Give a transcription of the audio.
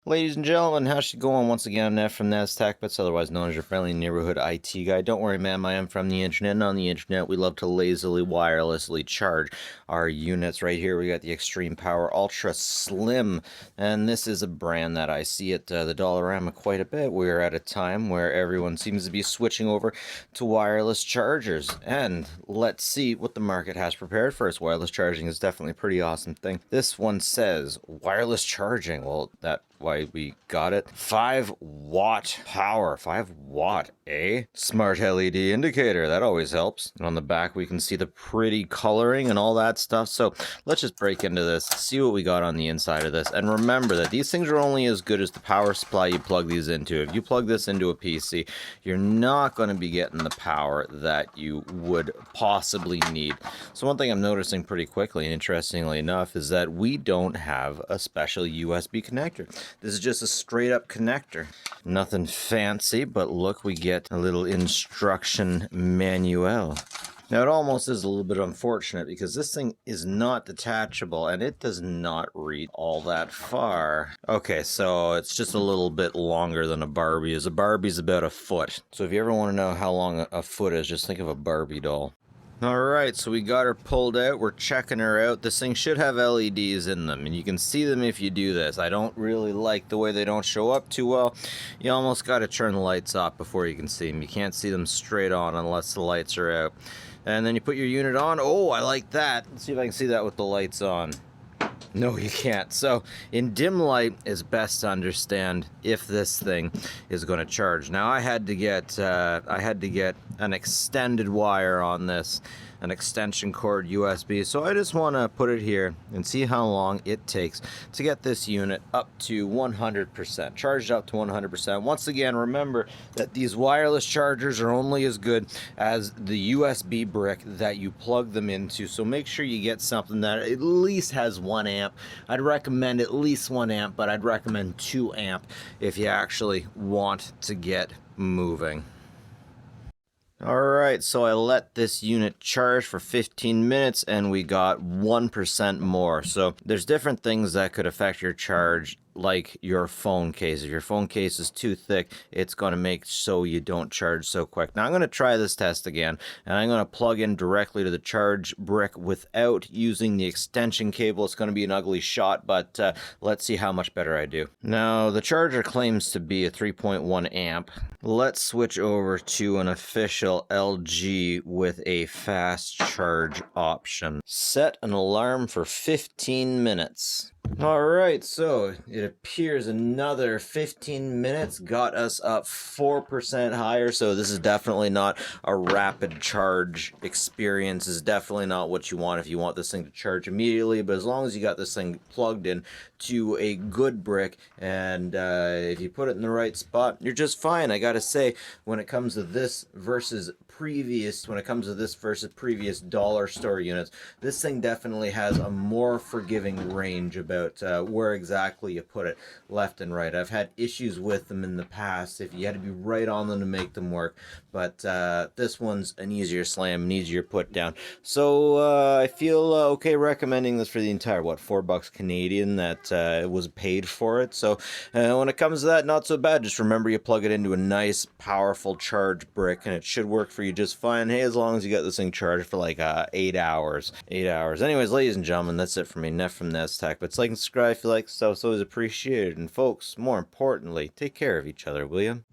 Ladies and gentlemen, how's it going? Once again, I'm Neff from Tech, but otherwise known as your friendly neighborhood IT guy. Don't worry, ma'am, I am from the internet, and on the internet, we love to lazily, wirelessly charge our units. Right here, we got the Extreme Power Ultra Slim, and this is a brand that I see at the Dollarama quite a bit. We're at a time where everyone seems to be switching over to wireless chargers, and let's see what the market has prepared for us. Wireless charging is definitely a pretty awesome thing. This one says wireless charging. Well, that why we got it. 5 watt power. 5 watt, eh? Smart LED indicator. That always helps. And on the back, we can see the pretty coloring and all that stuff. So let's just break into this, see what we got on the inside of this. And remember that these things are only as good as the power supply you plug these into. If you plug this into a PC, you're not going to be getting the power that you would possibly need. So one thing I'm noticing pretty quickly, and interestingly enough, is that we don't have a special USB connector. This is just a straight up connector. Nothing fancy, but look, we get a little instruction manual. Now, it almost is a little bit unfortunate because this thing is not detachable and it does not reach all that far. Okay, so it's just a little bit longer than a Barbie is. A Barbie's about a foot. So if you ever want to know how long a foot is, just think of a Barbie doll. Alright, so we got her pulled out, we're checking her out. This thing should have LEDs in them, and you can see them if you do this. I don't really like the way they don't show up too well. You almost got to turn the lights off before you can see them. You can't see them straight on unless the lights are out. And then you put your unit on. Oh, I like that. Let's see if I can see that with the lights on. No, you can't. So in dim light, it's best to understand if this thing is going to charge. Now I had to get an extended wire on this, an extension cord USB. So I just want to put it here and see how long it takes to get this unit up to 100%, charged up to 100%. Once again, remember that these wireless chargers are only as good as the USB brick that you plug them into. So make sure you get something that at least has 1 amp. I'd recommend at least 1 amp, but I'd recommend 2 amp if you actually want to get moving. Alright, so I let this unit charge for 15 minutes and we got 1% more. So there's different things that could affect your charge, like your phone case. If your phone case is too thick, it's going to make so you don't charge so quick. Now I'm going to try this test again, and I'm going to plug in directly to the charge brick without using the extension cable. It's going to be an ugly shot, but let's see how much better I do. Now the charger claims to be a 3.1 amp. Let's switch over to an official LG with a fast charge option. Set an alarm for 15 minutes. Alright, so it appears another 15 minutes got us up 4% higher, so this is definitely not a rapid charge experience. This is definitely not what you want if you want this thing to charge immediately, but as long as you got this thing plugged in to a good brick, and if you put it in the right spot, you're just fine. I gotta say, when it comes to this versus previous dollar store units, this thing definitely has a more forgiving range about where exactly you put it, left and right. I've had issues with them in the past if you had to be right on them to make them work, but this one's an easier slam, an easier put down. So I feel okay recommending this for the entire, what, $4 Canadian that was paid for it. So when it comes to that, not so bad. Just remember, you plug it into a nice powerful charge brick and it should work for you just fine. Hey, as long as you got this thing charged for like 8 hours. Anyways, ladies and gentlemen, that's it for me, Neff from Tech. But like and subscribe if you like stuff. It's always appreciated. And folks, more importantly, take care of each other, will you?